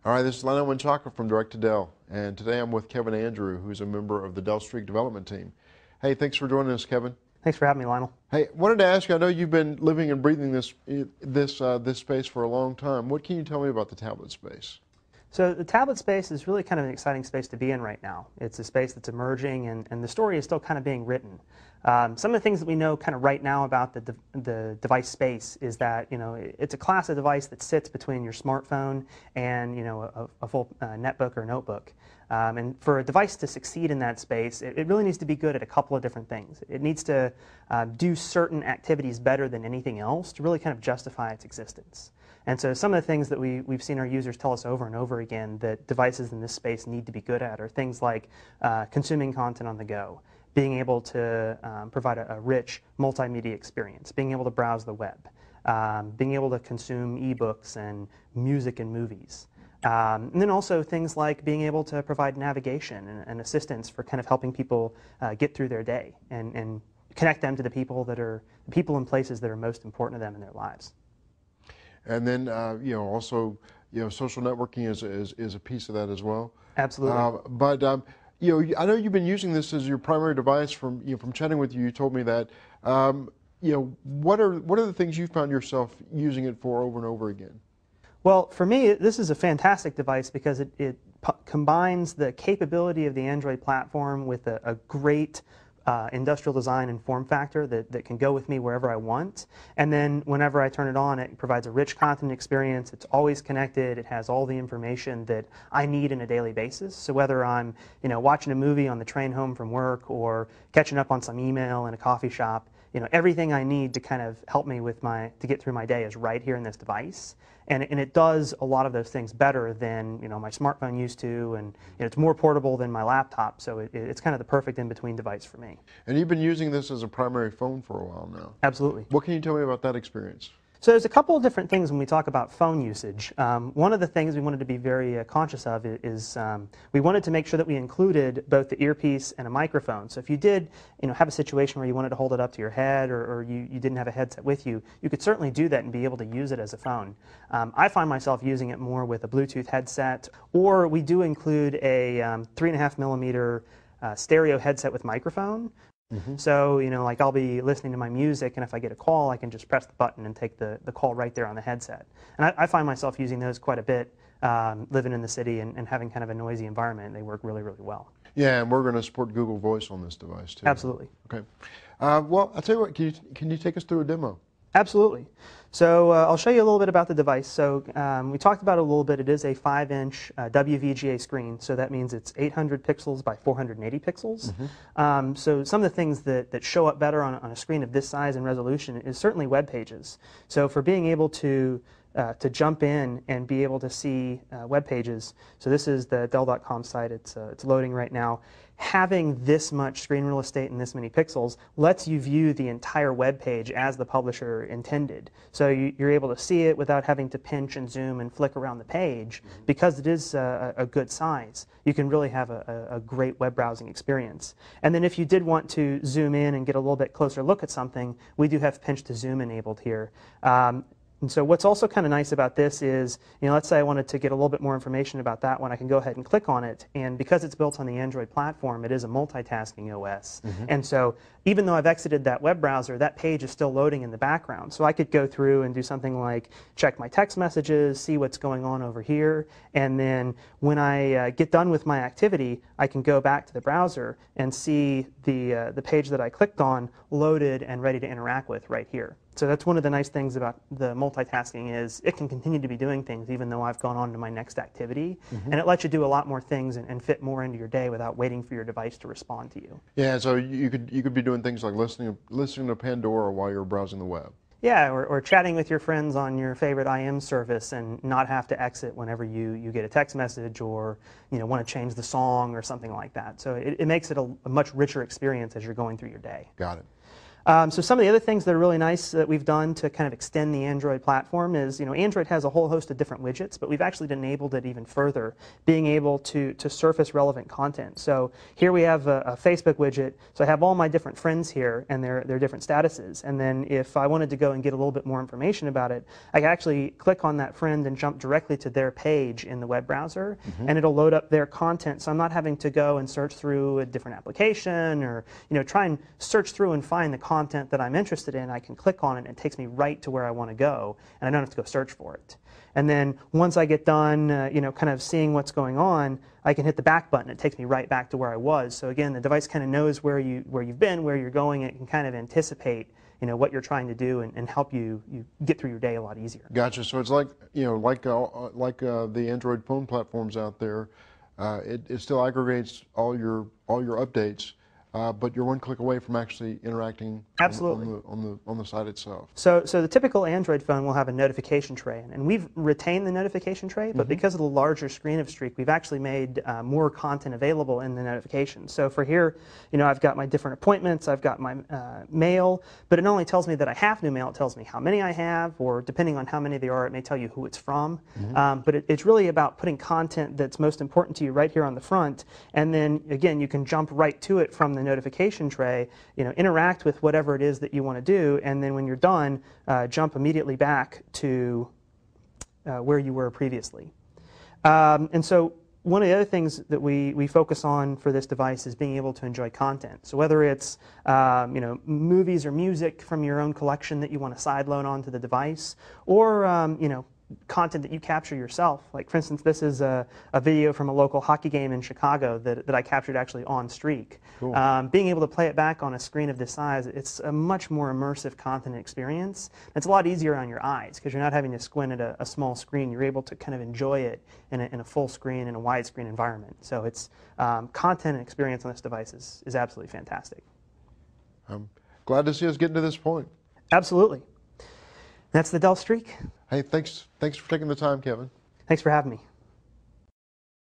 All right, this is Lionel Menchaca from Direct to Dell, and today I'm with Kevin Andrew, who's a member of the Dell Streak development team. Hey, thanks for joining us, Kevin. Thanks for having me, Lionel. Hey, wanted to ask you, I know you've been living and breathing this space for a long time. What can you tell me about the tablet space? So the tablet space is really kind of an exciting space to be in right now. It's a space that's emerging, and the story is still kind of being written. Some of the things that we know kind of right now about the device space is that it's a class of device that sits between your smartphone and a full netbook or notebook. And for a device to succeed in that space, it really needs to be good at a couple of different things. It needs to do certain activities better than anything else to really kind of justify its existence. And so some of the things that we've seen our users tell us over and over again that devices in this space need to be good at are things like consuming content on the go, being able to provide a rich multimedia experience, being able to browse the web, being able to consume ebooks and music and movies. And then also things like being able to provide navigation and assistance for kind of helping people get through their day and connect them to the people and places that are most important to them in their lives. And then, also, social networking is a piece of that as well. Absolutely. I know you've been using this as your primary device from chatting with you. You told me that. What are the things you found yourself using it for over and over again? Well, for me, this is a fantastic device because it combines the capability of the Android platform with a great industrial design and form factor that can go with me wherever I want. And then whenever I turn it on, it provides a rich content experience. It's always connected. It has all the information that I need on a daily basis. So whether I'm watching a movie on the train home from work or catching up on some email in a coffee shop, everything I need to kind of help me to get through my day is right here in this device. And it does a lot of those things better than my smartphone used to, and it's more portable than my laptop, so it's kind of the perfect in-between device for me. And you've been using this as a primary phone for a while now. Absolutely. What can you tell me about that experience? So there's a couple of different things when we talk about phone usage. One of the things we wanted to be very conscious of is we wanted to make sure that we included both the earpiece and a microphone. So if you did have a situation where you wanted to hold it up to your head or you didn't have a headset with you, you could certainly do that and be able to use it as a phone. I find myself using it more with a Bluetooth headset, or we do include a 3.5 millimeter stereo headset with microphone. Mm-hmm. So, like I'll be listening to my music, and if I get a call, I can just press the button and take the call right there on the headset. And I find myself using those quite a bit, living in the city and having kind of a noisy environment. They work really, really well. Yeah, and we're going to support Google Voice on this device, too. Absolutely. Okay. Well, I'll tell you what, can you take us through a demo? Absolutely. So I'll show you a little bit about the device. So we talked about it a little bit. It is a 5-inch WVGA screen, so that means it's 800 pixels by 480 pixels. Mm-hmm. So some of the things that show up better on a screen of this size and resolution is certainly web pages. So for being able to jump in and be able to see web pages, so this is the Dell.com site. It's loading right now. Having this much screen real estate and this many pixels lets you view the entire web page as the publisher intended. So you're able to see it without having to pinch and zoom and flick around the page. Because it is a good size, you can really have a great web browsing experience. And then if you did want to zoom in and get a little bit closer look at something, we do have pinch to zoom enabled here. And so what's also kind of nice about this is, let's say I wanted to get a little bit more information about that one, I can go ahead and click on it, and because it's built on the Android platform, it is a multitasking OS. Mm-hmm. And so even though I've exited that web browser, that page is still loading in the background. So I could go through and do something like check my text messages, see what's going on over here, and then when I get done with my activity, I can go back to the browser and see the page that I clicked on loaded and ready to interact with right here. So that's one of the nice things about the multitasking is it can continue to be doing things even though I've gone on to my next activity. Mm-hmm. And it lets you do a lot more things and fit more into your day without waiting for your device to respond to you. Yeah, so you could be doing things like listening to Pandora while you're browsing the web. Yeah, or chatting with your friends on your favorite IM service and not have to exit whenever you get a text message or want to change the song or something like that. So it makes it a much richer experience as you're going through your day. Got it. So some of the other things that are really nice that we've done to kind of extend the Android platform is, Android has a whole host of different widgets, but we've actually enabled it even further, being able to surface relevant content. So here we have a Facebook widget. So I have all my different friends here and their different statuses. And then if I wanted to go and get a little bit more information about it, I can actually click on that friend and jump directly to their page in the web browser, and it'll load up their content. So I'm not having to go and search through a different application or try and search through and find the content that I'm interested in. I can click on it and it takes me right to where I want to go, and I don't have to go search for it. And then once I get done, kind of seeing what's going on, I can hit the back button. It takes me right back to where I was. So again, the device kind of knows where you've been, where you're going. It can kind of anticipate what you're trying to do and help you get through your day a lot easier. Gotcha. So it's like the Android phone platforms out there. It still aggregates all your updates, but you're one click away from actually interacting. Absolutely. on the site itself. So the typical Android phone will have a notification tray, and we've retained the notification tray, but because of the larger screen of Streak, we've actually made more content available in the notifications. So for here, I've got my different appointments, I've got my mail, but it not only tells me that I have new mail, it tells me how many I have, or depending on how many there are, it may tell you who it's from. But it's really about putting content that's most important to you right here on the front, and then again, you can jump right to it from the notification tray, interact with whatever it is that you want to do, and then when you're done, jump immediately back to where you were previously. And so one of the other things that we focus on for this device is being able to enjoy content. So whether it's movies or music from your own collection that you want to sideload onto the device, or content that you capture yourself. Like, for instance, this is a video from a local hockey game in Chicago that I captured actually on Streak. Cool. Being able to play it back on a screen of this size, it's a much more immersive content experience. It's a lot easier on your eyes because you're not having to squint at a small screen. You're able to kind of enjoy it in a full screen, in a widescreen environment. So it's content and experience on this device is absolutely fantastic. I'm glad to see us getting to this point. Absolutely. That's the Dell Streak. Hey, thanks for taking the time, Kevin. Thanks for having me.